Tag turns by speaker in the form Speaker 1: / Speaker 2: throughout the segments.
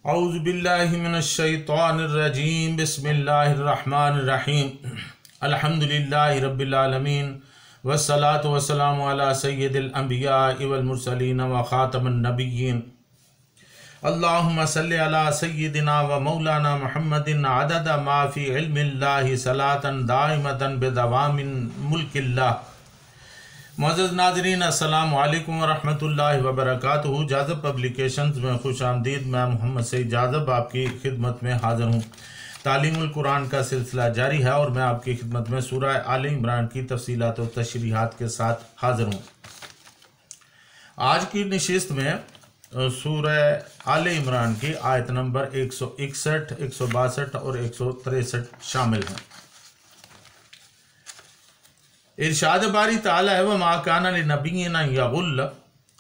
Speaker 1: औज़ु बिल्लाहि मिनश शैतानिर रजीम बिस्मिल्लाहिर रहमानिर रहीम अल्हम्दुलिल्लाहि रब्बिल आलमीन वस्सलातु वस्सलामु अला सय्यिदिल अंबियाइ वल मुरसलीन व खातमन नबिय्यीन अल्लाहुम्मा सल्लि अला सय्यिदिना व मौलाना मुहम्मदिन अदद मा फी इल्मिल्लाहि सलातन दाइमतन बिदवामिन मुल्किल्लाह। मुअज़्ज़ज़ नाज़रीन, अस्सलामु अलैकुम व रहमतुल्लाहि व बरकातुहू। जाज़ब पब्लिकेशंस में खुश आमदीद। मैं मोहम्मद सईद जाज़ब आपकी खिदमत में हाज़िर हूँ। तालीमुल कुरान का सिलसिला जारी है और मैं आपकी खिदमत में सूरह आले इमरान की तफसीलात और तशरीहात के साथ हाज़िर हूँ। आज की नशिस्त में सूरह आले इमरान की आयत नंबर 161, 162 और 163 शामिल हैं। इरशाद बारी ताला है व मा काना लिनबिय्यिन यगुल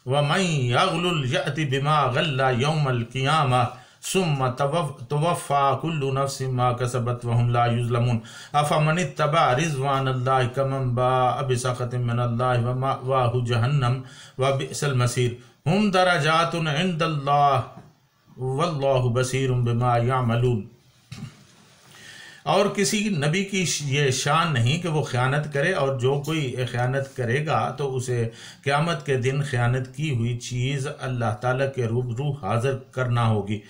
Speaker 1: व मन यगलुल यअति बिमा गल्ला यौमल क़ियामा सुम्मा तुवफ़्फ़ा कुल्लु नफ्सिन मा कसबत व हुम ला युज़लमून अफ़मन इत्तबअ रिज़वानल्लाहि कमन बाअ बिसख़तिन मिनल्लाहि व मअवाहु जहन्नम व बि'सल मसीर हुम दरजातुन इंदल्लाह वल्लाहु बसीरुम बिमा यअमलून। और किसी नबी की ये शान नहीं कि वो ख़यानत करे, और जो कोई ख़यानत करेगा तो उसे क़यामत के दिन ख़यानत की हुई चीज़ अल्लाह ताला के रूबरू हाज़िर करना होगी।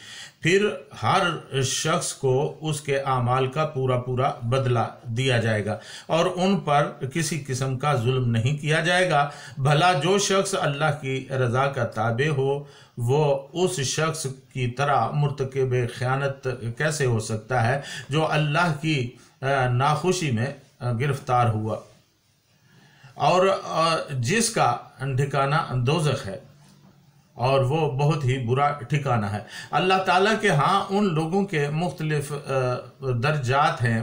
Speaker 1: फिर हर शख्स को उसके आमाल का पूरा पूरा बदला दिया जाएगा और उन पर किसी किस्म का जुल्म नहीं किया जाएगा। भला जो शख्स अल्लाह की रज़ा का ताबे हो वो उस शख्स की तरह मुर्तकिब ख़यानत कैसे हो सकता है जो अल्लाह की नाखुशी में गिरफ्तार हुआ और जिसका ठिकाना दोज़ख है और वो बहुत ही बुरा ठिकाना है। अल्लाह ताला के यहाँ उन लोगों के मुख्तलिफ दर्जात हैं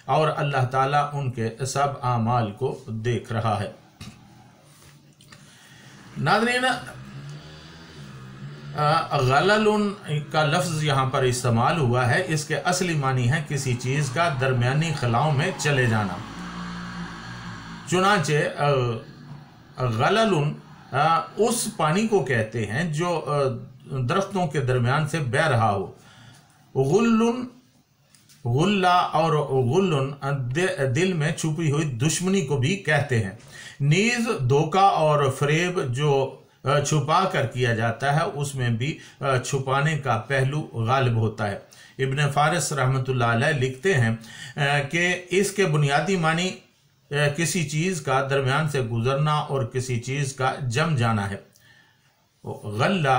Speaker 1: और अल्लाह ताला उनके सब आमाल को देख रहा है। नाज़रीन, गललुन का लफ्ज़ यहाँ पर इस्तेमाल हुआ है। इसके असली मानी है किसी चीज़ का दरमियानी खलाओं में चले जाना। चुनांचे गललुन उस पानी को कहते हैं जो दरख्तों के दरमियान से बह रहा हो। गुल्लुन, गुल्ला और गुल्लुन दिल में छुपी हुई दुश्मनी को भी कहते हैं। नीज़ धोखा और फरेब जो छुपा कर किया जाता है उसमें भी छुपाने का पहलू गालिब होता है। इब्न फारिस रहमतुल्लाह अलैह लिखते हैं कि इसके बुनियादी मानी किसी चीज़ का दरमियान से गुजरना और किसी चीज़ का जम जाना है। गल्ला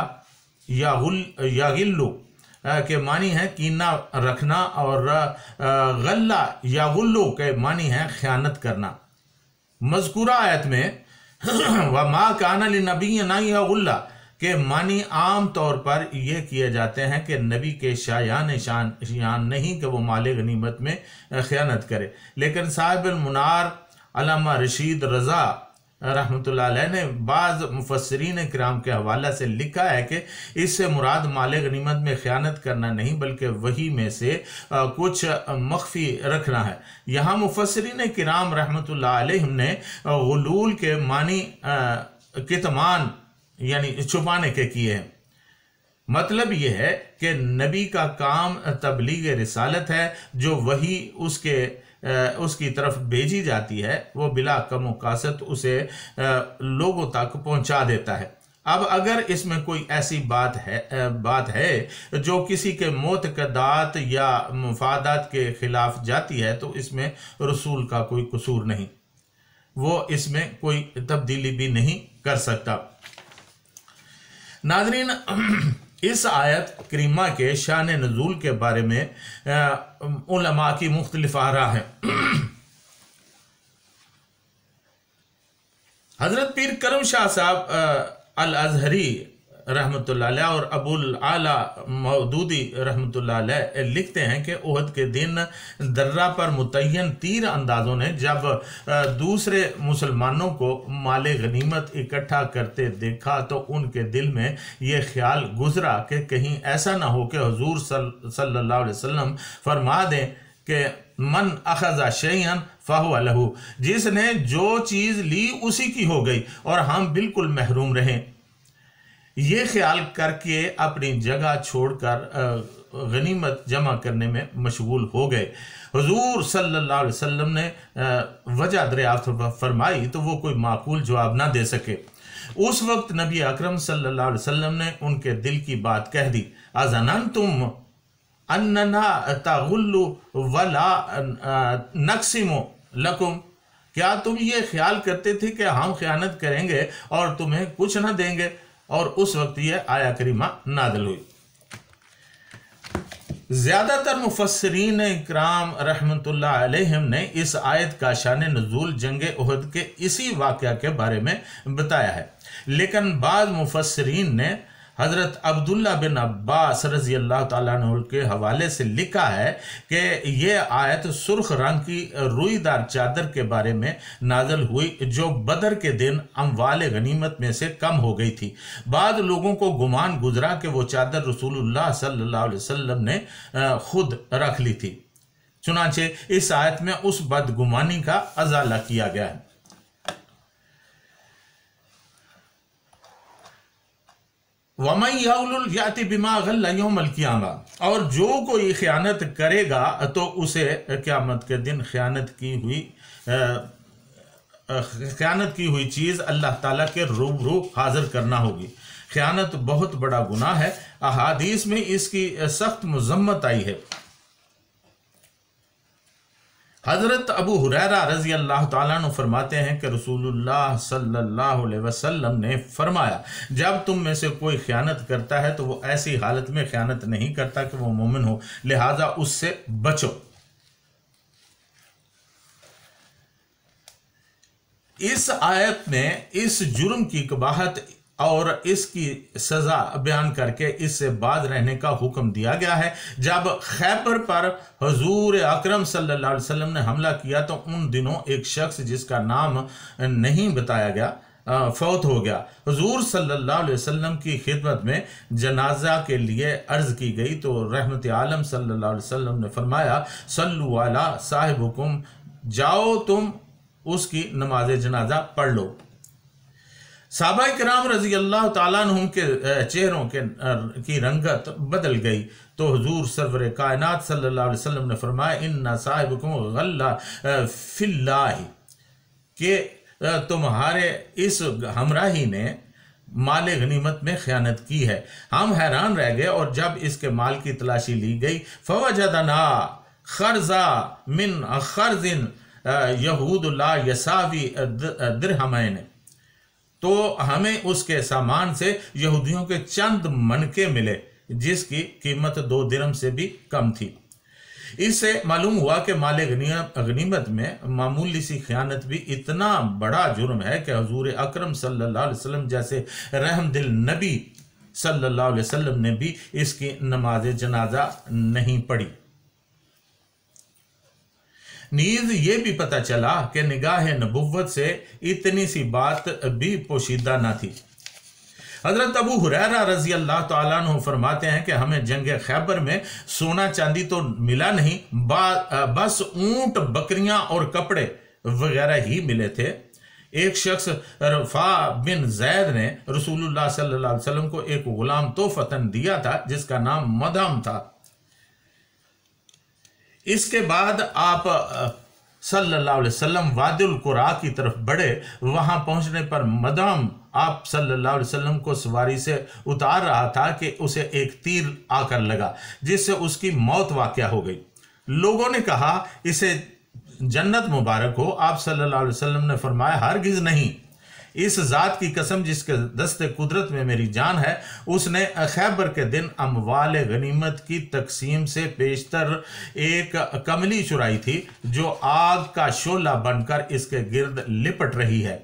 Speaker 1: या गिल्लु के मानी है कीना रखना और गल्ला या गुल्लू के मानी है ख़यानत करना। मज़कूरा आयत में व मा काना लिनबिय्यिन यगुल्ला के मानी आम तौर पर यह किए जाते हैं कि नबी के शायान नहीं कि वो माले गनीमत में ख़यानत करे। लेकिन साहिबुल मुनार अल्लामा रशीद रज़ा रहमतुल्लाह अलैह ने बाज़ मुफस्सिरीन किराम के हवाला से लिखा है कि इससे मुराद माले गनीमत में ख़यानत करना नहीं बल्कि वही में से कुछ मख्फी रखना है। यहाँ मुफस्सिरीन किराम रहमतुल्लाह अलैहिम ने गुलूल के मानी कितमान यानी छुपाने के किए हैं। मतलब यह है कि नबी का काम तबलीग रिसालत है। जो वही उसकी तरफ भेजी जाती है वो बिला कम कासत उसे लोगों तक पहुंचा देता है। अब अगर इसमें कोई ऐसी बात है जो किसी के मोतकदात या मुफादात के खिलाफ जाती है तो इसमें रसूल का कोई कसूर नहीं, वो इसमें कोई तब्दीली भी नहीं कर सकता। नाज़रीन, इस आयत करीमा के शान नज़ूल के बारे में उलमा की मुख्तलिफ आरा है। हज़रत पीर करम शाह साहब अल अज़हरी रहमतुल्लाह अलैह और अबुल आला मौदूदी रहमतुल्लाह अलैह लिखते हैं कि उहद के दिन दर्रा पर मुतय्यन तीर अंदाज़ों ने जब दूसरे मुसलमानों को माले गनीमत इकट्ठा करते देखा तो उनके दिल में ये ख्याल गुजरा कि कहीं ऐसा ना हो कि हुजूर सल्लल्लाहु अलैहि वसल्लम फरमा दें कि मन अखज़ा शैअन फ़हुव लहू, जिसने जो चीज़ ली उसी की हो गई और हम बिल्कुल महरूम रहें। ये ख्याल करके अपनी जगह छोड़कर गनीमत जमा करने में मशगूल हो गए। हुजूर सल्लल्लाहु अलैहि वसल्लम ने वजह दरियाफ्त फरमाई तो वो कोई माकूल जवाब ना दे सके। उस वक्त नबी अकरम सल्लल्लाहु अलैहि वसल्लम ने उनके दिल की बात कह दी, अज़नंतुम अन्नना तगुल्लु वला नक्सिमु लकुम, क्या तुम ये ख्याल करते थे कि हम खयानत करेंगे और तुम्हें कुछ ना देंगे? और उस वक्त यह आया करीमा नाज़िल हुई। ज़्यादातर मुफस्सिरीन इकराम रहमतुल्लाह अलैहिम ने इस आयत का शान नुज़ूल जंग उहद के इसी वाक़या के बारे में बताया है, लेकिन बाद मुफस्सिरीन ने हज़रत अब्दुल्ला बिन अब्बास रज़ी अल्लाह ताला अन्हु के हवाले से लिखा है कि यह आयत सुर्ख रंग की रुईदार चादर के बारे में नाज़िल हुई जो बदर के दिन अम्वाल गनीमत में से कम हो गई थी। बाद लोगों को गुमान गुजरा कि वो चादर रसूलुल्लाह सल्लल्लाहु अलैहि वसल्लम ने खुद रख ली थी। चुनांचे इस आयत में उस बदगुमानी का अजाला किया गया है। वमन बिमा गल्ला यौमल क़ियामा, और जो कोई ख़यानत करेगा तो उसे क़यामत के दिन ख़यानत की हुई चीज़ अल्लाह ताला के रूबरू हाजिर करना होगी। ख़यानत बहुत बड़ा गुनाह है। अहादीस में इसकी सख्त मज़म्मत आई है। हज़रत अबू हुरैरा रज़ी अल्लाह ताला अन्हु फरमाते हैं कि रसूलुल्लाह सल्लल्लाहु अलैहि वसल्लम ने फरमाया, जब तुम में से कोई ख़यानत करता है तो वो ऐसी हालत में ख़यानत नहीं करता कि वो मोमिन हो, लिहाजा उससे बचो। इस आयत में इस जुर्म की कबाहत और इसकी सज़ा बयान करके इससे बाज रहने का हुक्म दिया गया है। जब खैबर पर हुजूर अकरम सल्लल्लाहु अलैहि वसल्लम ने हमला किया तो उन दिनों एक शख्स जिसका नाम नहीं बताया गया फौत हो गया। हुजूर सल्लल्लाहु अलैहि वसल्लम की खिदमत में जनाजा के लिए अर्ज़ की गई तो रहमत आलम सल्लल्लाहु अलैहि वसल्लम ने फरमाया, सल्लु अला साहिबुकुम, जाओ तुम उसकी नमाज जनाजा पढ़ लो। सहाबा किराम रज़ी अल्लाह ताला अन्हुम के चेहरों की रंगत बदल गई तो हुजूर सरवर कायनात सल्लल्लाहु अलैहि वसल्लम ने फरमाया, इन्ना साहिबकुम गल्ला फिल्लाहि, कि तुम्हारे इस हमराही ने माल गनीमत में ख़यानत की है। हम हैरान रह गए और जब इसके माल की तलाशी ली गई फवजदना खर्जा मिन खर्जिन यहूद ला यसावी दिरहमैन, तो हमें उसके सामान से यहूदियों के चंद मनके मिले जिसकी कीमत 2 दिरहम से भी कम थी। इससे मालूम हुआ कि माल गनीमत में मामूली सी खयानत भी इतना बड़ा जुर्म है कि हुजूर अकरम सल्लल्लाहु अलैहि वसल्लम जैसे रहमदिल नबी सल्लल्लाहु अलैहि वसल्लम ने भी इसकी नमाज जनाजा नहीं पढ़ी। नीज ये भी पता चला कि निगाह नबुव्वत से इतनी सी बात भी पोशीदा न थी। हज़रत अबू हुरैरा रज़ी अल्लाह ताला अन्हु फरमाते हैं कि हमें जंग खैबर में सोना चांदी तो मिला नहीं, बस ऊंट बकरियां और कपड़े वगैरह ही मिले थे। एक शख्स रफ़ा बिन जैद ने रसूलुल्लाह सल्लल्लाहु अलैहि वसल्लम को एक गुलाम तोहफ़तन दिया था जिसका नाम मदम था। इसके बाद आप सल्लल्लाहु अलैहि वसल्लम वादिल कुरा की तरफ बढ़े। वहां पहुंचने पर मदम आप सल्लल्लाहु अलैहि वसल्लम को सवारी से उतार रहा था कि उसे एक तीर आकर लगा जिससे उसकी मौत वाक़या हो गई। लोगों ने कहा, इसे जन्नत मुबारक हो। आप सल्लल्लाहु अलैहि वसल्लम ने फरमाया, हरगिज़ नहीं, इस ज़ात की कसम जिसके दस्ते कुदरत में मेरी जान है, उसने खैबर के दिन अमवाल गनीमत की तकसीम से पेशतर एक कमली चुराई थी जो आग का शोला बनकर इसके गिर्द लिपट रही है।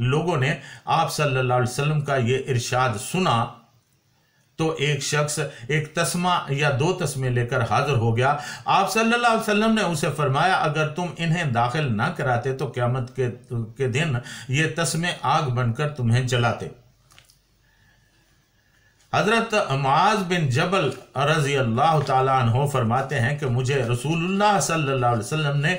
Speaker 1: लोगों ने आप सल्लल्लाहु अलैहि वसल्लम का ये इरशाद सुना तो एक शख्स एक तस्मा या 2 तस्मे लेकर हाजिर हो गया। आप सल्लल्लाहु अलैहि वसल्लम ने उसे फरमाया, अगर तुम इन्हें दाखिल ना कराते तो क़यामत के दिन ये तस्मे आग बनकर तुम्हें जलाते। हज़रत मुआज़ बिन जबल रज़ी अल्लाह ताला अन्हो फरमाते हैं कि मुझे रसूलुल्लाह सल्लल्लाहु अलैहि वसल्लम ने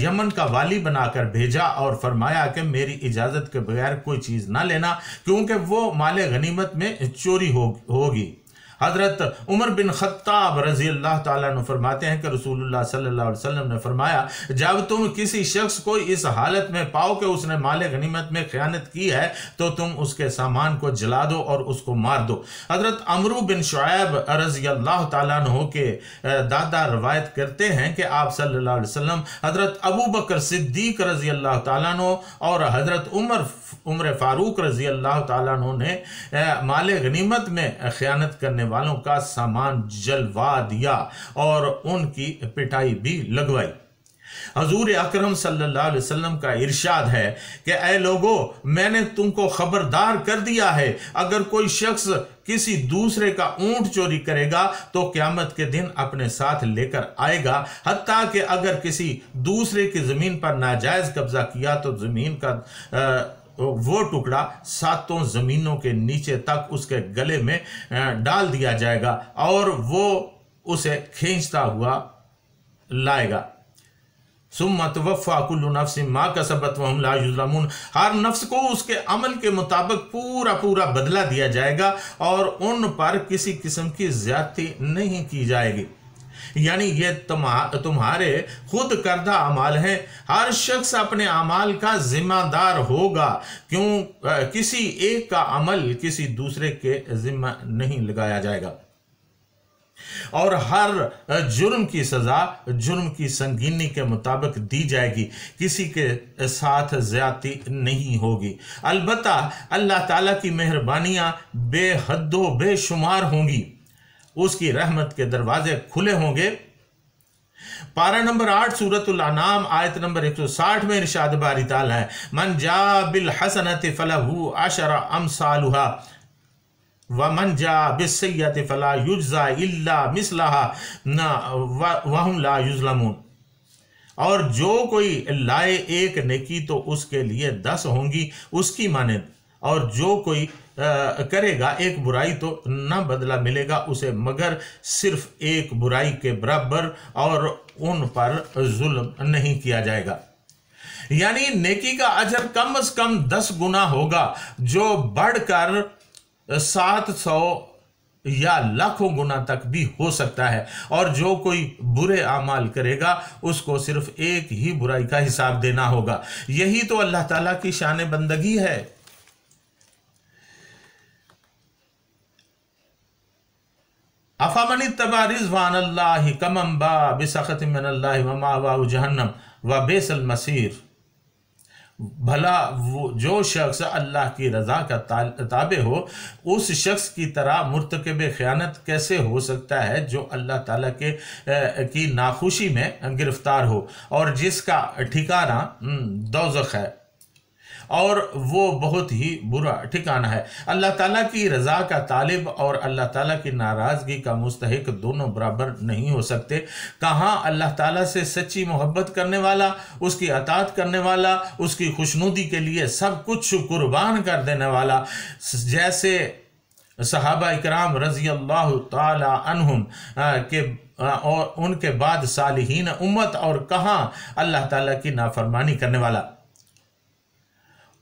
Speaker 1: यमन का वाली बनाकर भेजा और फरमाया कि मेरी इजाज़त के बगैर कोई चीज़ ना लेना, क्योंकि वो माले गनीमत में चोरी होगी। हज़रत उमर बिन खत्ताब रज़ी अल्लाह ताला अन्हु फरमाते हैं कि रसूलुल्लाह सल्लल्लाहु अलैहि वसल्लम ने फरमाया, जब तुम किसी शख्स को इस हालत में पाओ कि उसने माले गनीमत में खयानत की है तो तुम उसके सामान को जला दो और उसको मार दो। हज़रत अमरू बिन शुआयब रज़ी अल्लाह ताला अन्हु के दादा रवायत करते हैं कि आप सल्लल्लाहु अलैहि वसल्लम हज़रत अबू बकर सिद्दीक रज़ी अल्लाह ताला अन्हु और हज़रत उमर फारूक रज़ी अल्लाह ताला अन्हु ने माले गनीमत में खयानत करने वालों का सामान जलवा दिया और उनकी पिटाई भी लगवाई। हजूर अकरम सल्लल्लाहु अलैहि वसल्लम का इरशाद है कि ऐ लोगों, मैंने तुमको खबरदार कर दिया है, अगर कोई शख्स किसी दूसरे का ऊंट चोरी करेगा तो क़यामत के दिन अपने साथ लेकर आएगा, हत्ता कि अगर किसी दूसरे की ज़मीन पर नाजायज़ कब्जा किया तो ज़मीन का वो टुकड़ा 7 ज़मीनों के नीचे तक उसके गले में डाल दिया जाएगा और वो उसे खींचता हुआ लाएगा। सुम्मत वफ़ा कुल्लु नफ्सिन मा कसबत वहुम ला युज़लमून, हर नफ्स को उसके अमल के मुताबिक पूरा पूरा बदला दिया जाएगा और उन पर किसी किस्म की ज़्यादती नहीं की जाएगी। यानी ये तुम्हारे खुद करदा अमाल हैं, हर शख्स अपने अमाल का जिम्मेदार होगा, क्यों किसी एक का अमल किसी दूसरे के जिम्मा नहीं लगाया जाएगा और हर जुर्म की सज़ा जुर्म की संगीनी के मुताबिक दी जाएगी, किसी के साथ ज़्यादती नहीं होगी। अलबत्ता अल्लाह ताला की मेहरबानियाँ बेहद्दो बेशुमार होंगी, उसकी रहमत के दरवाजे खुले होंगे। पारा नंबर 8 सूरतुल अनाम आयत नंबर 160 में इरशाद बारी ताला है, मन जा बिल हसनति फलहु अशरा अमसालुहा व मन जा बिस्सय्यति फला युज्जा इल्ला मिसलहा वहुम ला युज़लमून। और जो कोई लाए एक नेकी तो उसके लिए 10 होंगी उसकी मानद, और जो कोई करेगा एक बुराई तो न बदला मिलेगा उसे मगर सिर्फ एक बुराई के बराबर, और उन पर जुल्म नहीं किया जाएगा। यानी नेकी का अजर कम से कम 10 गुना होगा, जो बढ़कर 700 या लाखों गुना तक भी हो सकता है। और जो कोई बुरे आमाल करेगा उसको सिर्फ एक ही बुराई का हिसाब देना होगा। यही तो अल्लाह ताला की शान बंदगी है। अफमन इत्तबा रिज़वानल्लाहि कमन बा बिसखतिन मिनल्लाहि व मावाहु जहन्नम व बिसल मसीर। भला वो जो शख्स अल्लाह की रज़ा का ताबे हो, उस शख्स की तरह मुर्तकब ख़यानत कैसे हो सकता है जो अल्लाह ताला के की नाखुशी में गिरफ्तार हो और जिसका ठिकाना दोज़ख है और वो बहुत ही बुरा ठिकाना है। अल्लाह ताला की रज़ा का तालिब और अल्लाह ताला की नाराज़गी का मुस्तहिक दोनों बराबर नहीं हो सकते। कहाँ अल्लाह ताला से सच्ची मोहब्बत करने वाला, उसकी अताअत करने वाला, उसकी खुशनुदी के लिए सब कुछ कुर्बान कर देने वाला, जैसे सहाबा इकराम रज़ी अल्लाह ताला अन्हुम के और उनके बाद सालिहीन उम्मत, और कहाँ अल्लाह ताला की नाफरमानी करने वाला,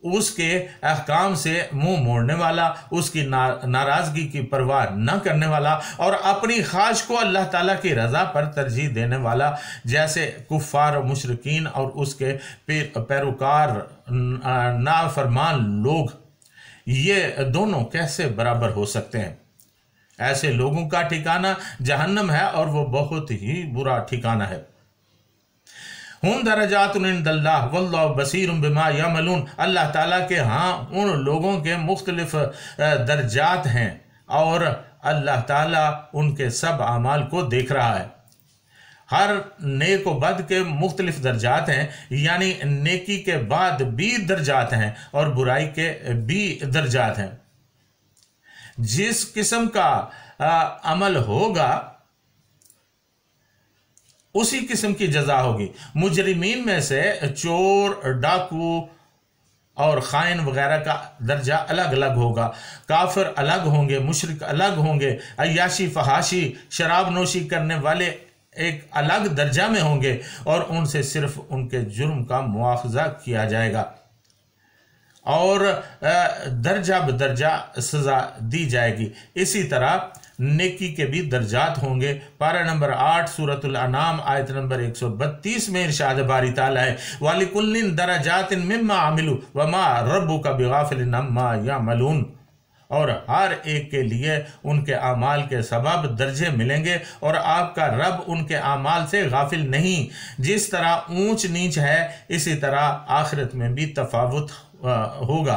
Speaker 1: उसके अहकाम से मुंह मोड़ने वाला, उसकी नाराज़गी की परवाह न करने वाला और अपनी ख्वाहिश को अल्लाह ताला की रज़ा पर तरजीह देने वाला, जैसे कुफ़ार मुशरिकीन और उसके पैरोकार नाफरमान लोग, ये दोनों कैसे बराबर हो सकते हैं? ऐसे लोगों का ठिकाना जहन्नम है और वो बहुत ही बुरा ठिकाना है। हुम दरजातुन इंदल्लाह वल्लाहु बसीरुम बिमा यअमलून। अल्लाह ताला के हाँ उन लोगों के मुख्तलिफ दर्जात हैं और अल्लाह ताला उनके सब अमाल को देख रहा है। हर नेक व बद के मुख्तलिफ दर्जात हैं, यानी नेकी के बाद भी दर्जात हैं और बुराई के भी दर्जात हैं। जिस किस्म का अमल होगा उसी किस्म की जजा होगी। मुजरिमीन में से चोर, डाकू, और खाइन वगैरह का दर्जा अलग अलग होगा। काफिर अलग होंगे, मुशरिक अलग होंगे, अय्याशी फहाशी शराब नोशी करने वाले एक अलग दर्जा में होंगे और उनसे सिर्फ उनके जुर्म का मुआवजा किया जाएगा और दर्जा बदर्जा सज़ा दी जाएगी। इसी तरह नेकी के भी दर्जात होंगे। पारा नंबर 8 सूरतुल अनाम आयत नंबर 132 में इरशाद बारी ताला है, वालिकुल्लिन दरजातिन मिम्मा आमिलू वमा रब्बुका बिगाफिलिन अम्मा यामलून। और हर एक के लिए उनके आमाल के सबब दर्जे मिलेंगे और आपका रब उनके आमाल से गाफिल नहीं। जिस तरह ऊंच नीच है इसी तरह आखिरत में भी तफावुत होगा।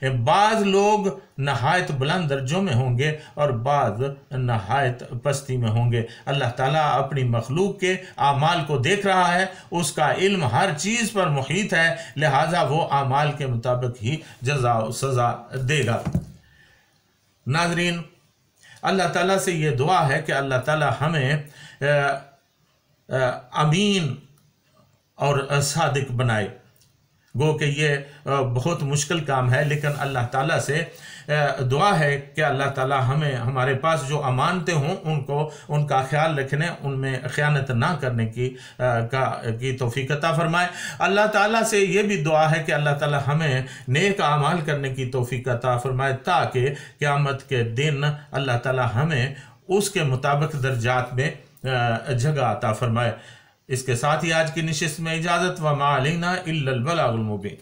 Speaker 1: बाज़ लोग नहायत बुलंद दर्जों में होंगे और बाज़ नहायत पस्ती में होंगे। अल्लाह ताला अपनी मखलूक के आमाल को देख रहा है, उसका इल्म हर चीज़ पर मुहीत है, लिहाजा वो आमाल के मुताबिक ही जज़ा सज़ा देगा। नाज़रीन, अल्लाह ताला से ये दुआ है कि अल्लाह ताला हमें अमीन और सादिक बनाए। गो कि ये बहुत मुश्किल काम है, लेकिन अल्लाह ताला से दुआ है कि अल्लाह ताला हमें हमारे पास जो अमानतें हों उनका ख्याल रखने, उनमें ख़यानत ना करने की तौफीक अता फरमाए। अल्लाह ताला से ये भी दुआ है कि अल्लाह ताला हमें नेक आमाल करने की तौफीक अता फरमाए ताकि क़यामत के दिन अल्लाह ताला हमें उसके मुताबिक दर्जात में जगह अता फरमाए। इसके साथ ही आज की नशिस्त में इजाज़त। व मा अलैना इल्लल बलागुल मुबीन।